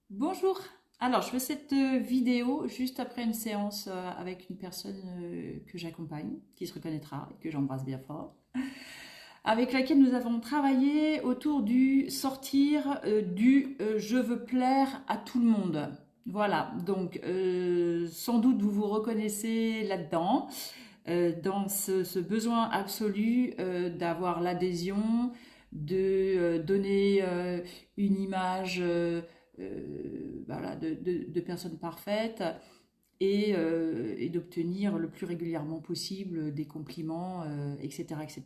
Bonjour, alors je fais cette vidéo juste après une séance avec une personne que j'accompagne, qui se reconnaîtra et que j'embrasse bien fort, avec laquelle nous avons travaillé autour du sortir je veux plaire à tout le monde. Voilà, donc sans doute vous vous reconnaissez là-dedans, dans ce besoin absolu d'avoir l'adhésion, de donner une image voilà, de personnes parfaites et d'obtenir le plus régulièrement possible des compliments, etc. etc.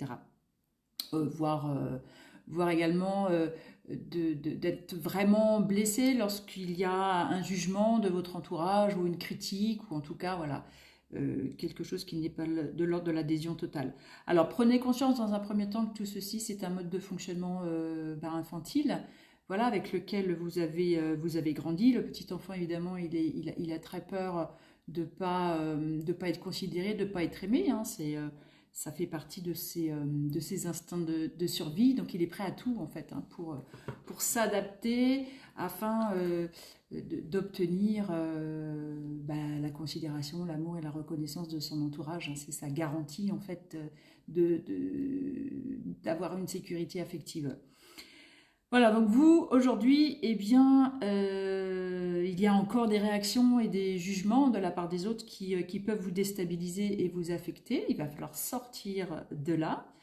Voire, voire également d'être vraiment blessé lorsqu'il y a un jugement de votre entourage ou une critique, ou en tout cas, voilà, quelque chose qui n'est pas de l'ordre de l'adhésion totale. Alors prenez conscience dans un premier temps que tout ceci, c'est un mode de fonctionnement infantile, voilà, avec lequel vous avez grandi. Le petit enfant, évidemment, il a très peur de pas être considéré, de pas être aimé, hein, ça fait partie de ses instincts de survie, donc il est prêt à tout en fait, hein, pour s'adapter afin d'obtenir la considération, l'amour et la reconnaissance de son entourage, hein. C'est sa garantie en fait d'avoir une sécurité affective. Voilà, donc vous, aujourd'hui, eh bien, il y a encore des réactions et des jugements de la part des autres qui peuvent vous déstabiliser et vous affecter. Il va falloir sortir de là,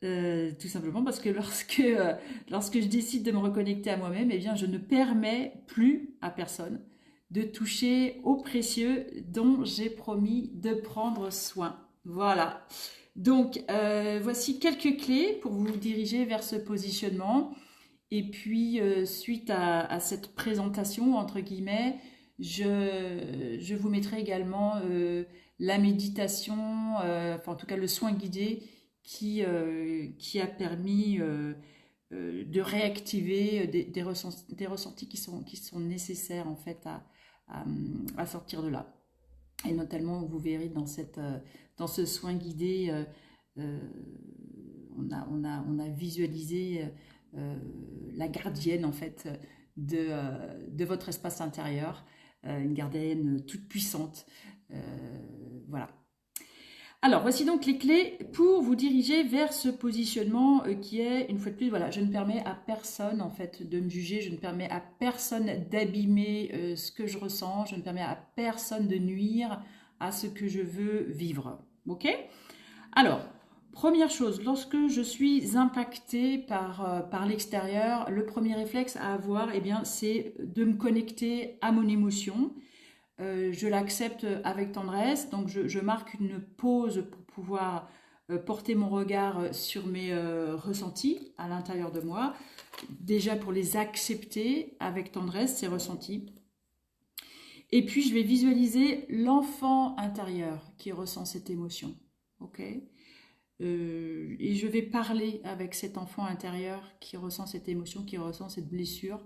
tout simplement parce que lorsque je décide de me reconnecter à moi-même, eh bien, je ne permets plus à personne de toucher au précieux dont j'ai promis de prendre soin. Voilà. Donc, voici quelques clés pour vous diriger vers ce positionnement. Et puis, suite à cette présentation, entre guillemets, je vous mettrai également la méditation, enfin en tout cas le soin guidé qui a permis de réactiver des ressentis qui sont nécessaires en fait à sortir de là. Et notamment, vous verrez dans ce soin guidé, euh, on a visualisé la gardienne en fait de votre espace intérieur, une gardienne toute puissante. Euh, voilà. Alors, voici donc les clés pour vous diriger vers ce positionnement qui est, une fois de plus, voilà, je ne permets à personne en fait de me juger, je ne permets à personne d'abîmer ce que je ressens, je ne permets à personne de nuire à ce que je veux vivre. Ok? Alors, première chose, lorsque je suis impactée par l'extérieur, le premier réflexe à avoir, eh bien, c'est de me connecter à mon émotion. Je l'accepte avec tendresse, donc je marque une pause pour pouvoir porter mon regard sur mes ressentis à l'intérieur de moi, déjà pour les accepter avec tendresse, ces ressentis. Et puis je vais visualiser l'enfant intérieur qui ressent cette émotion. Ok? Et je vais parler avec cet enfant intérieur qui ressent cette émotion, qui ressent cette blessure,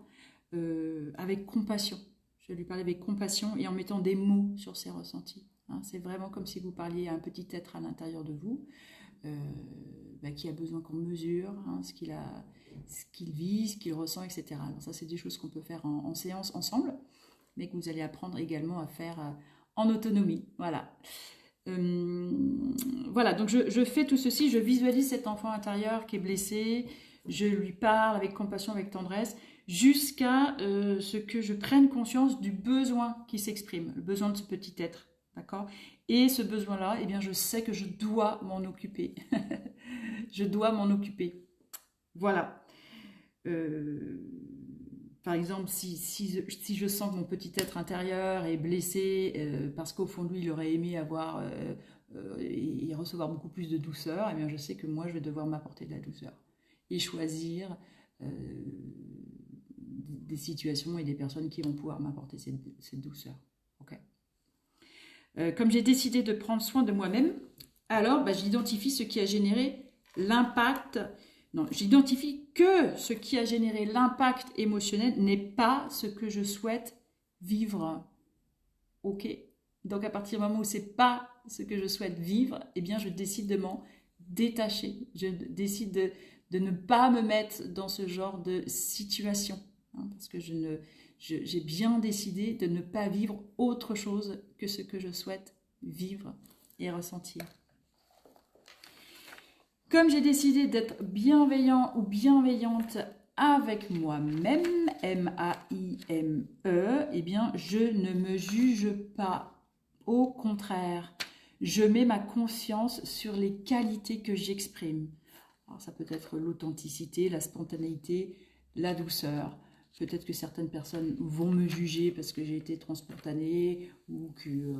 avec compassion. Je vais lui parler avec compassion et en mettant des mots sur ses ressentis. Hein, c'est vraiment comme si vous parliez à un petit être à l'intérieur de vous, qui a besoin qu'on mesure, hein, ce qu'il vit, ce qu'il ressent, etc. Alors ça, c'est des choses qu'on peut faire en séance ensemble, mais que vous allez apprendre également à faire en autonomie. Voilà. Voilà, donc je fais tout ceci, je visualise cet enfant intérieur qui est blessé, je lui parle avec compassion, avec tendresse, jusqu'à ce que je prenne conscience du besoin qui s'exprime, le besoin de ce petit être, d'accord? Et ce besoin-là, eh bien, je sais que je dois m'en occuper. Je dois m'en occuper. Voilà. Euh, Par exemple, si je sens que mon petit être intérieur est blessé parce qu'au fond de lui, il aurait aimé avoir et recevoir beaucoup plus de douceur, eh bien, je sais que moi, je vais devoir m'apporter de la douceur et choisir des situations et des personnes qui vont pouvoir m'apporter cette douceur. Okay. Comme j'ai décidé de prendre soin de moi-même, alors j'identifie ce qui a généré l'impact. Non, j'identifie que ce qui a généré l'impact émotionnel n'est pas ce que je souhaite vivre. Ok. Donc à partir du moment où c'est pas ce que je souhaite vivre, eh bien je décide de m'en détacher. Je décide de ne pas me mettre dans ce genre de situation. hein, parce que j'ai bien décidé de ne pas vivre autre chose que ce que je souhaite vivre et ressentir. Comme j'ai décidé d'être bienveillant ou bienveillante avec moi-même, M-A-I-M-E, eh bien, je ne me juge pas. Au contraire, je mets ma conscience sur les qualités que j'exprime. Alors, ça peut être l'authenticité, la spontanéité, la douceur. Peut-être que certaines personnes vont me juger parce que j'ai été trop spontanée ou que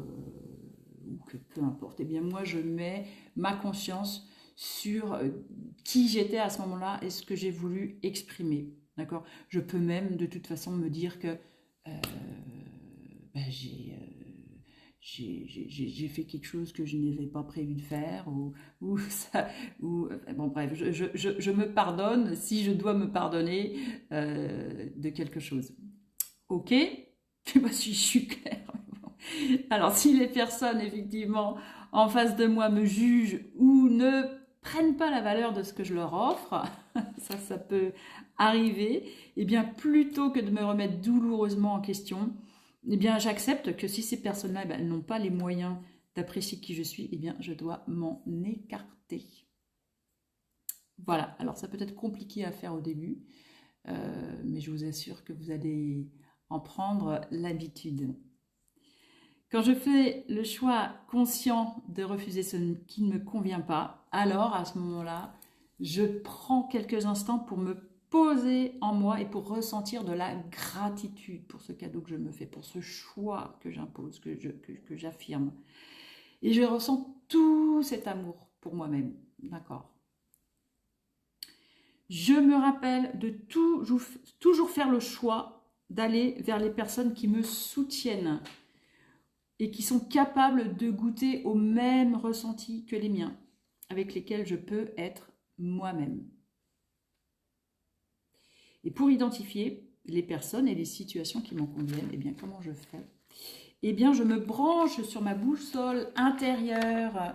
peu importe. Eh bien, moi, je mets ma conscience sur qui j'étais à ce moment-là et ce que j'ai voulu exprimer. D'accord ? Je peux même, de toute façon, me dire que j'ai fait quelque chose que je n'avais pas prévu de faire bon bref, je me pardonne si je dois me pardonner de quelque chose. Ok ? Je sais pas si je suis claire. Alors si les personnes effectivement en face de moi me jugent ou ne prennent pas la valeur de ce que je leur offre, ça peut arriver, et bien plutôt que de me remettre douloureusement en question, eh bien j'accepte que si ces personnes-là n'ont pas les moyens d'apprécier qui je suis, eh bien je dois m'en écarter. Voilà, alors ça peut être compliqué à faire au début, mais je vous assure que vous allez en prendre l'habitude. Quand je fais le choix conscient de refuser ce qui ne me convient pas, alors à ce moment-là, je prends quelques instants pour me poser en moi et pour ressentir de la gratitude pour ce cadeau que je me fais, pour ce choix que j'impose, que j'affirme. Et je ressens tout cet amour pour moi-même, d'accord ? Je me rappelle de toujours faire le choix d'aller vers les personnes qui me soutiennent et qui sont capables de goûter au même ressenti que les miens, avec lesquels je peux être moi-même. Et pour identifier les personnes et les situations qui m'en conviennent, eh bien, comment je fais ? Eh bien, je me branche sur ma boussole intérieure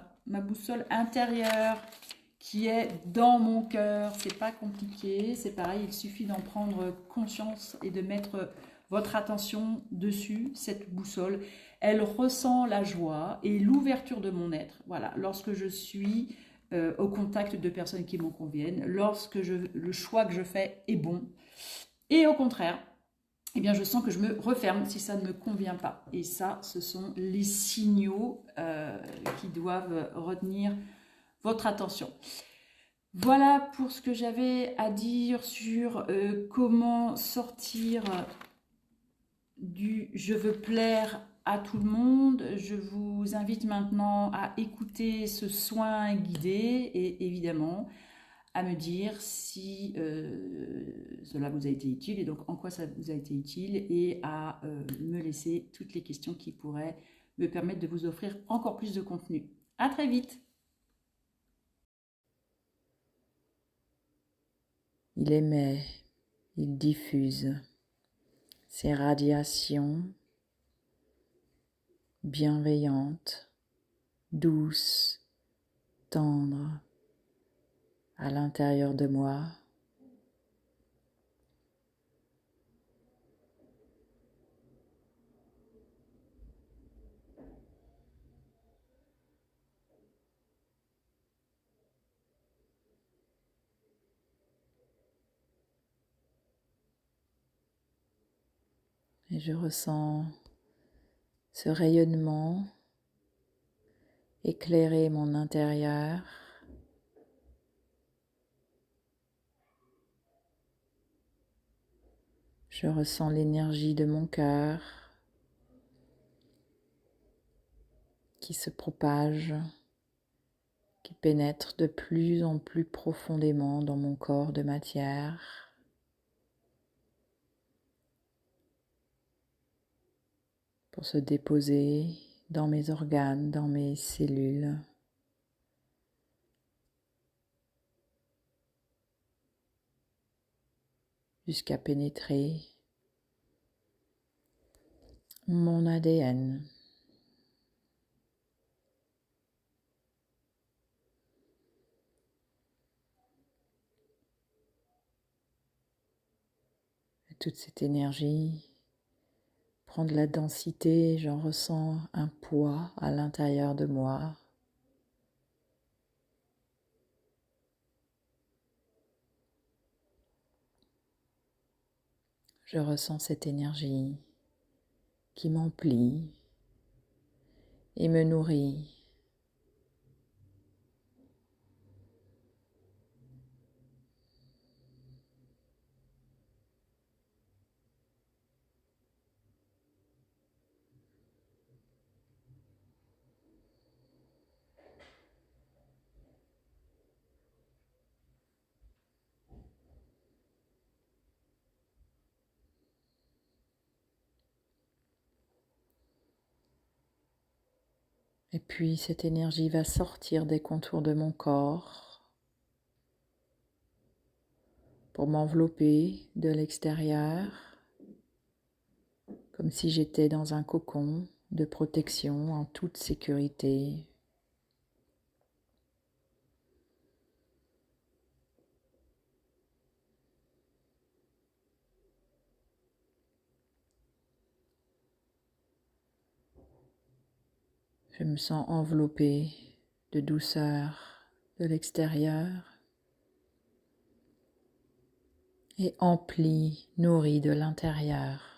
qui est dans mon cœur. C'est pas compliqué, c'est pareil, il suffit d'en prendre conscience et de mettre votre attention dessus, cette boussole. Elle ressent la joie et l'ouverture de mon être. Voilà, lorsque je suis au contact de personnes qui m'en conviennent, lorsque le choix que je fais est bon. Et au contraire, eh bien, je sens que je me referme si ça ne me convient pas. Et ça, ce sont les signaux qui doivent retenir votre attention. Voilà pour ce que j'avais à dire sur comment sortir du « je veux plaire à tout le monde ». Je vous invite maintenant à écouter ce soin guidé et évidemment à me dire si cela vous a été utile et donc en quoi ça vous a été utile et à me laisser toutes les questions qui pourraient me permettre de vous offrir encore plus de contenu. À très vite. Il émet, il diffuse ses radiations bienveillantes, douces, tendres à l'intérieur de moi. Et je ressens ce rayonnement éclairer mon intérieur. Je ressens l'énergie de mon cœur qui se propage, qui pénètre de plus en plus profondément dans mon corps de matière. Pour se déposer dans mes organes, dans mes cellules. Jusqu'à pénétrer mon ADN. toute cette énergie prend de la densité, j'en ressens un poids à l'intérieur de moi. Je ressens cette énergie qui m'emplit et me nourrit. Et puis cette énergie va sortir des contours de mon corps pour m'envelopper de l'extérieur, comme si j'étais dans un cocon de protection en toute sécurité. Je me sens enveloppée de douceur de l'extérieur et emplie, nourrie de l'intérieur.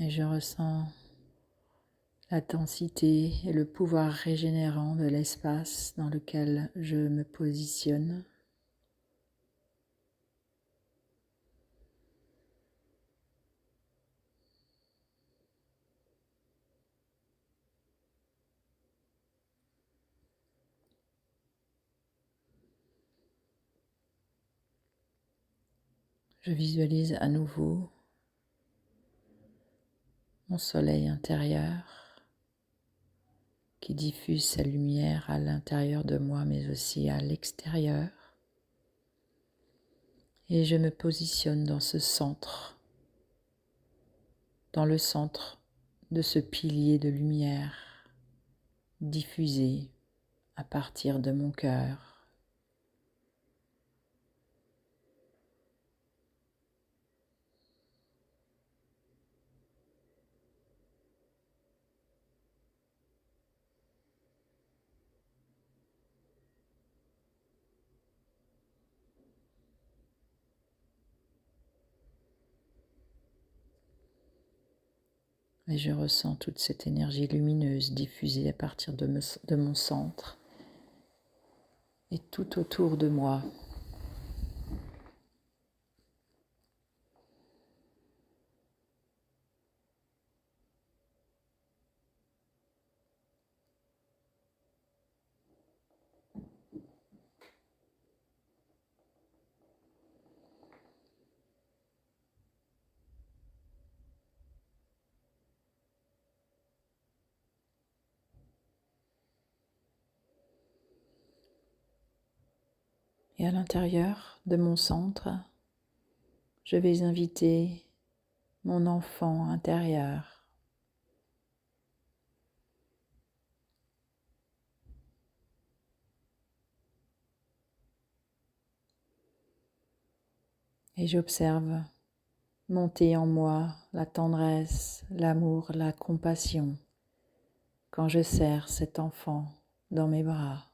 Et je ressens la densité et le pouvoir régénérant de l'espace dans lequel je me positionne. Je visualise à nouveau mon soleil intérieur qui diffuse sa lumière à l'intérieur de moi mais aussi à l'extérieur. Et je me positionne dans ce centre, dans le centre de ce pilier de lumière diffusé à partir de mon cœur. Et je ressens toute cette énergie lumineuse diffusée à partir de mon centre et tout autour de moi. Et à l'intérieur de mon centre, je vais inviter mon enfant intérieur. Et j'observe monter en moi la tendresse, l'amour, la compassion quand je serre cet enfant dans mes bras.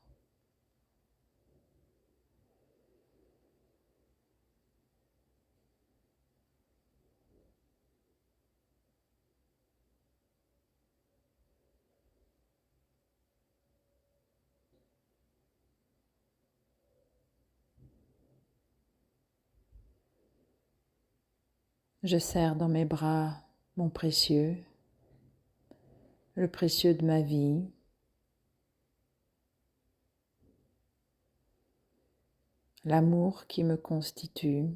Je serre dans mes bras mon précieux, le précieux de ma vie, l'amour qui me constitue,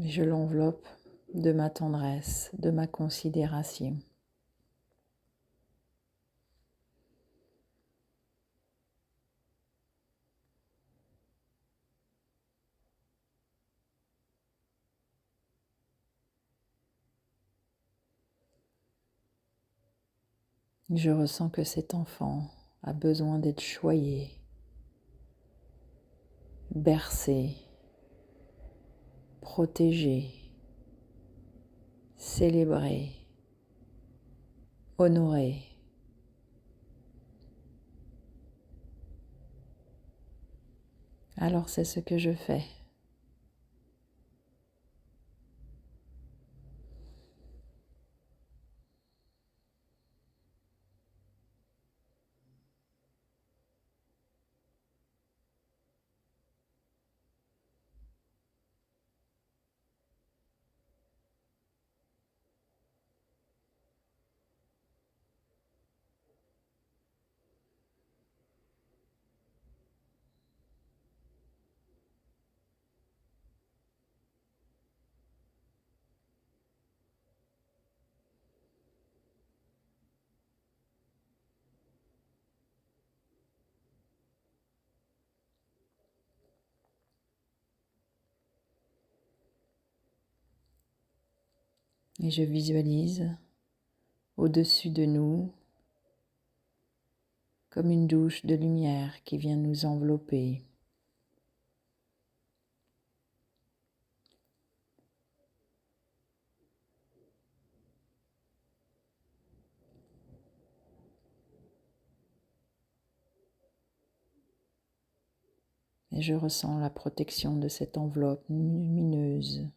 Je l'enveloppe de ma tendresse, de ma considération. Je ressens que cet enfant a besoin d'être choyé, bercé, protégé, célébré, honoré. Alors c'est ce que je fais. Et je visualise au-dessus de nous comme une douche de lumière qui vient nous envelopper. Et je ressens la protection de cette enveloppe lumineuse.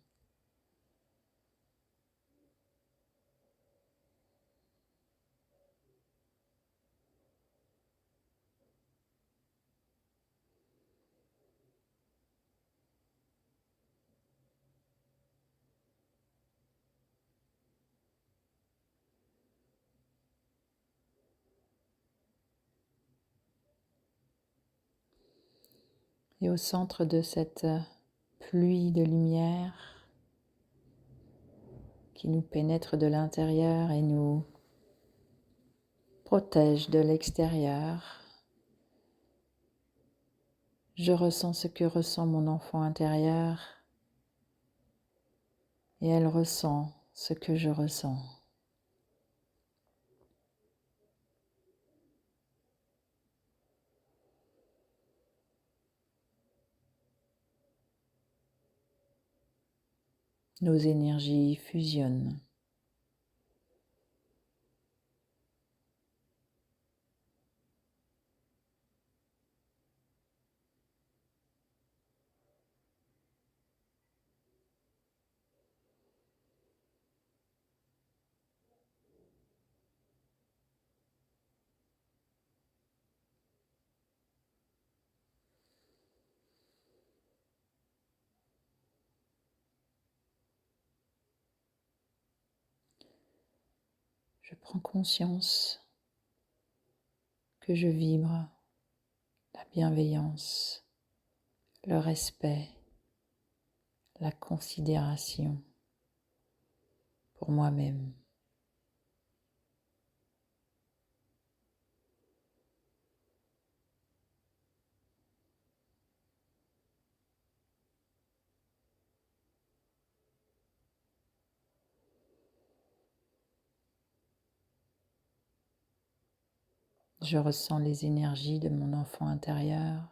Et au centre de cette pluie de lumière qui nous pénètre de l'intérieur et nous protège de l'extérieur, je ressens ce que ressent mon enfant intérieur et elle ressent ce que je ressens. Nos énergies fusionnent. Je prends conscience que je vibre la bienveillance, le respect, la considération pour moi-même. Je ressens les énergies de mon enfant intérieur.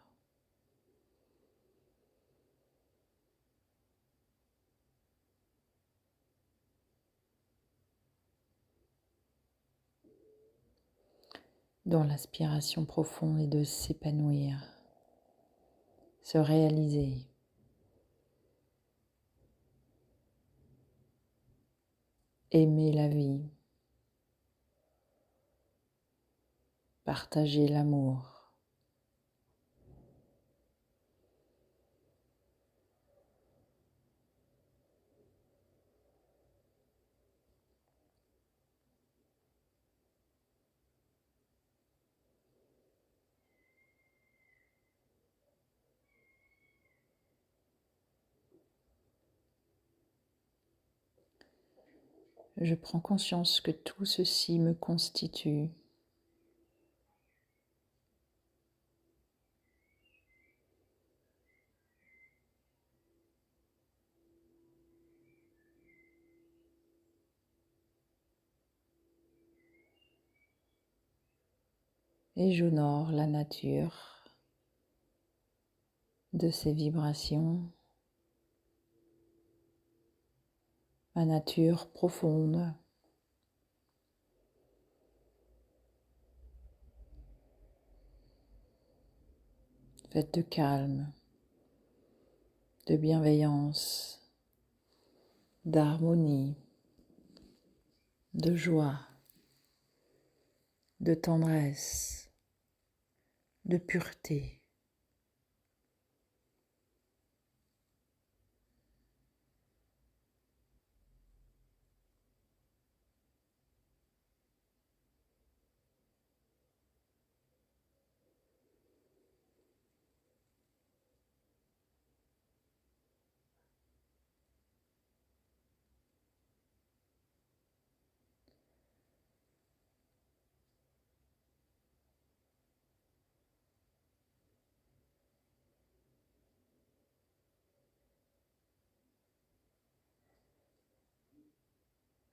Dont l'aspiration profonde est de s'épanouir, se réaliser, aimer la vie, partager l'amour. Je prends conscience que tout ceci me constitue. Et j'honore la nature de ces vibrations, ma nature profonde, faite de calme, de bienveillance, d'harmonie, de joie, de tendresse, de pureté.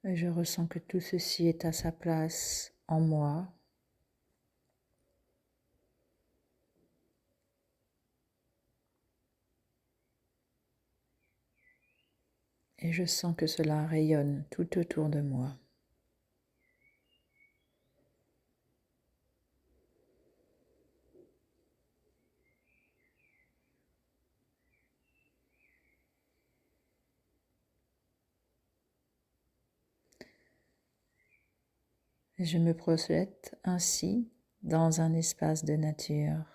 Et je ressens que tout ceci est à sa place en moi. Et je sens que cela rayonne tout autour de moi. Et je me projette ainsi dans un espace de nature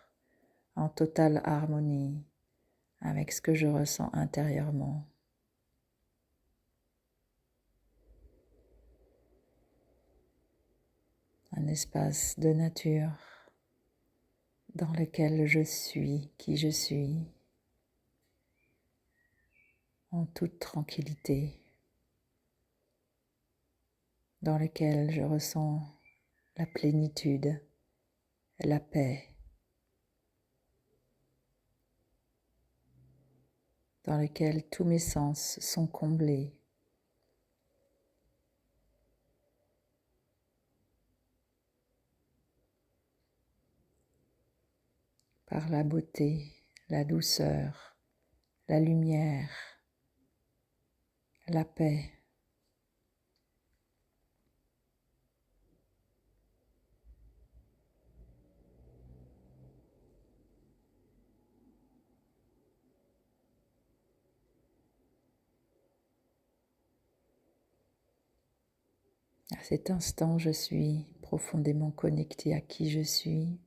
en totale harmonie avec ce que je ressens intérieurement. Un espace de nature dans lequel je suis qui je suis, en toute tranquillité, dans lequel je ressens la plénitude, la paix, dans lequel tous mes sens sont comblés par la beauté, la douceur, la lumière, la paix. À cet instant, je suis profondément connectée à qui je suis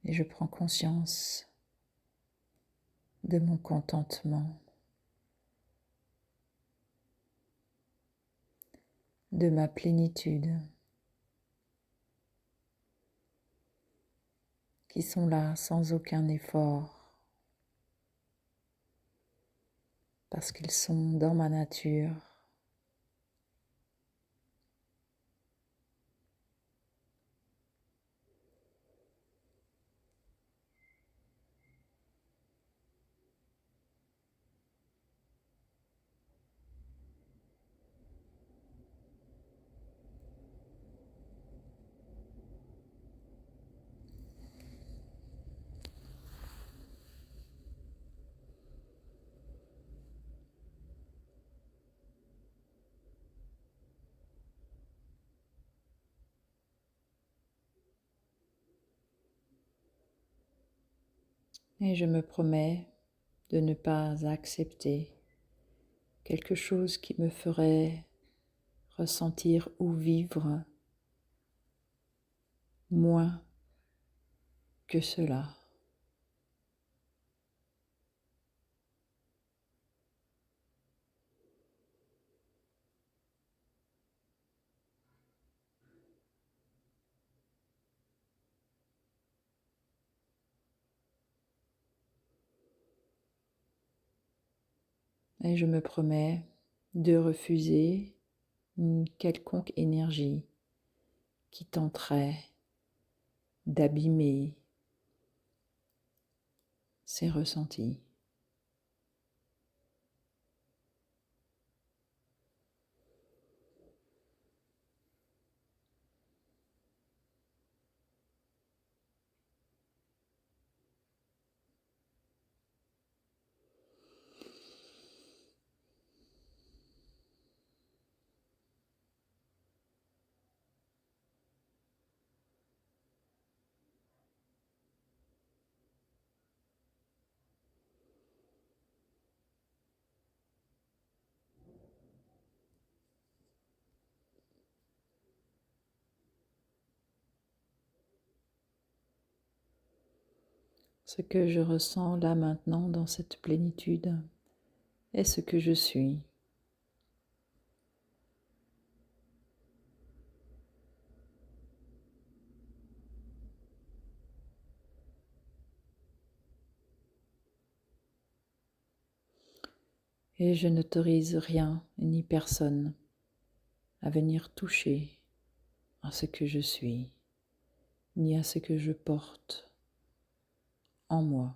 et je prends conscience de mon contentement, de ma plénitude, qui sont là sans aucun effort, parce qu'ils sont dans ma nature. Et je me promets de ne pas accepter quelque chose qui me ferait ressentir ou vivre moins que cela. Et je me promets de refuser une quelconque énergie qui tenterait d'abîmer ces ressentis. Ce que je ressens là maintenant dans cette plénitude est ce que je suis. Et je n'autorise rien ni personne à venir toucher à ce que je suis, ni à ce que je porte en moi.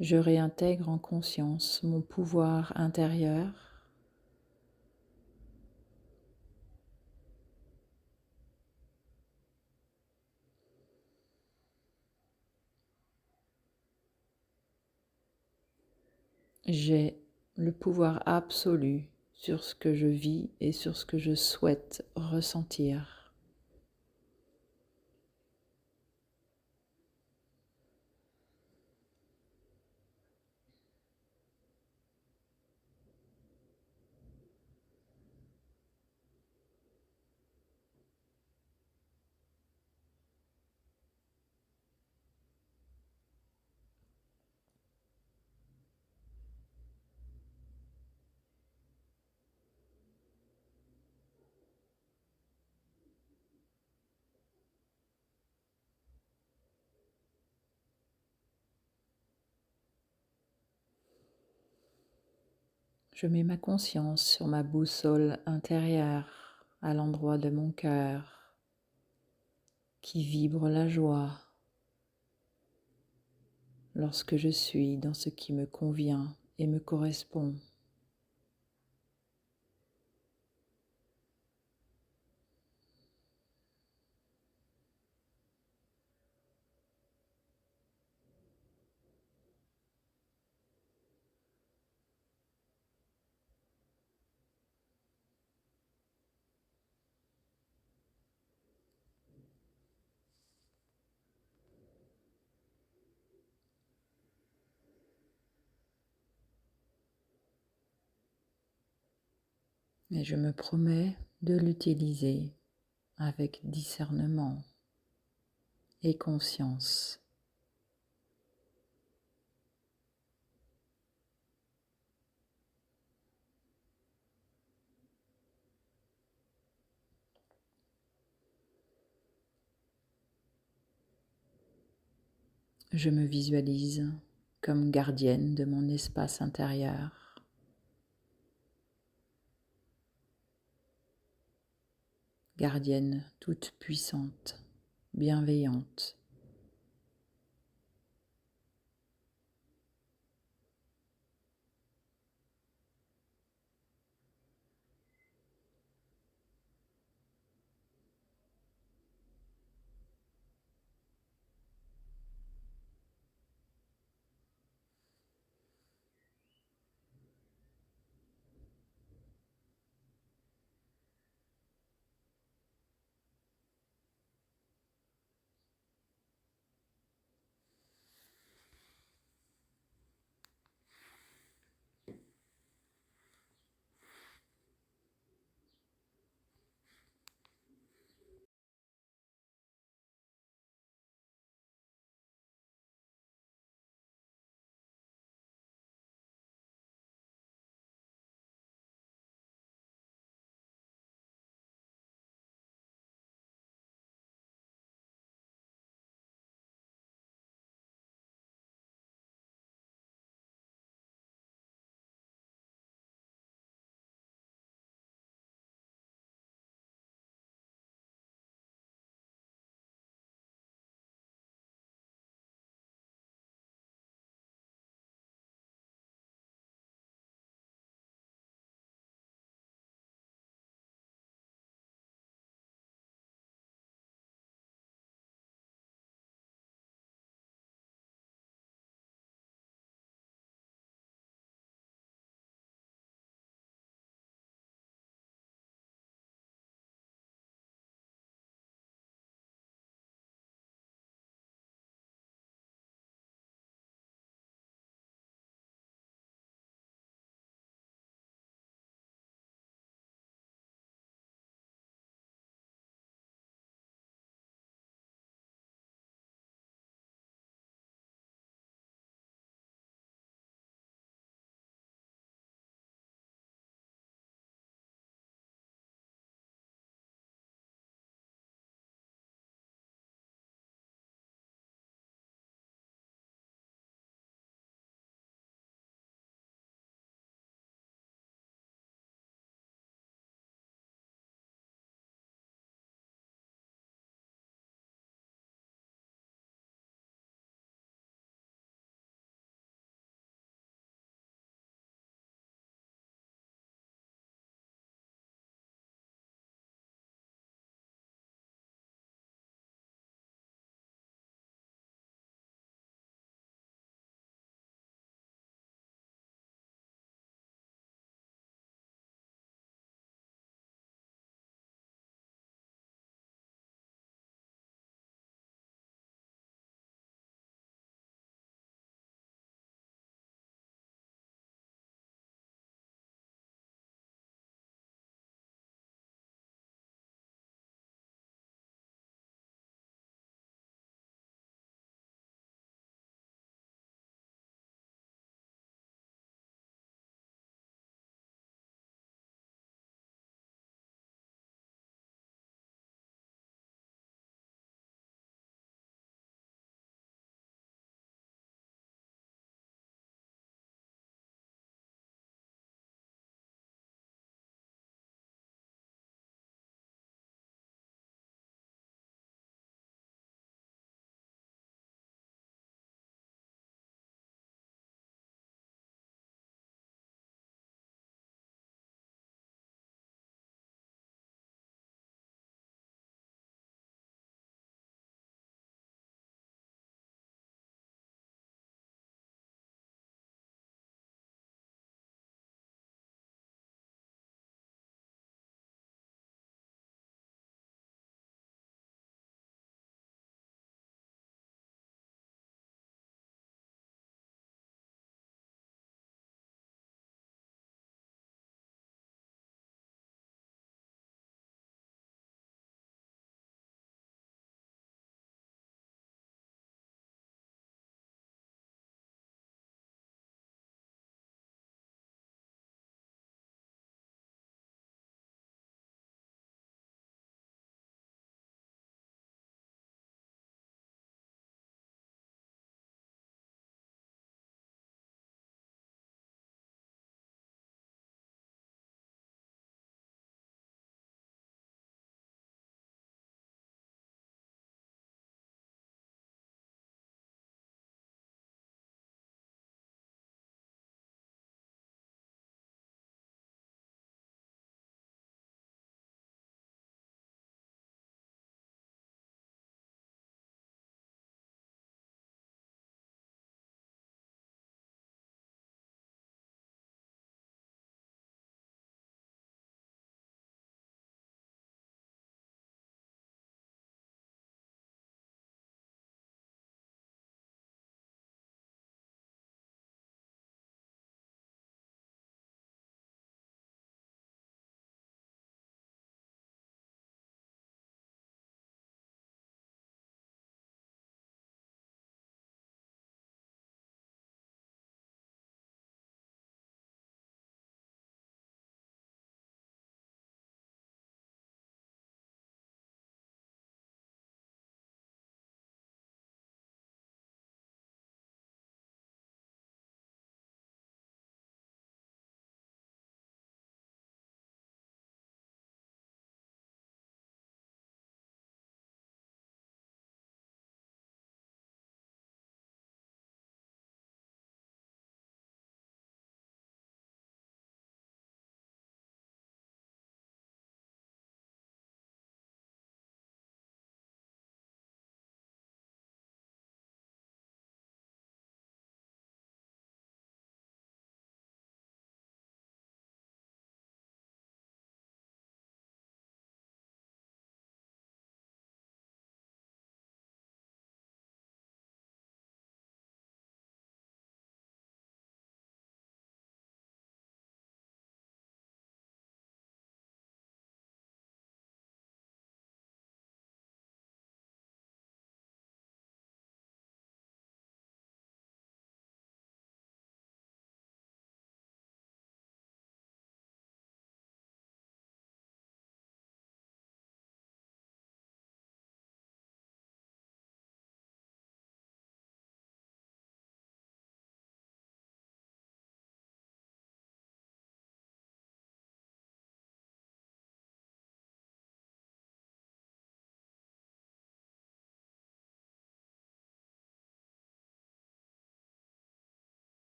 Je réintègre en conscience mon pouvoir intérieur. J'ai le pouvoir absolu sur ce que je vis et sur ce que je souhaite ressentir. Je mets ma conscience sur ma boussole intérieure à l'endroit de mon cœur qui vibre la joie lorsque je suis dans ce qui me convient et me correspond. Et je me promets de l'utiliser avec discernement et conscience. Je me visualise comme gardienne de mon espace intérieur, gardienne toute puissante, bienveillante,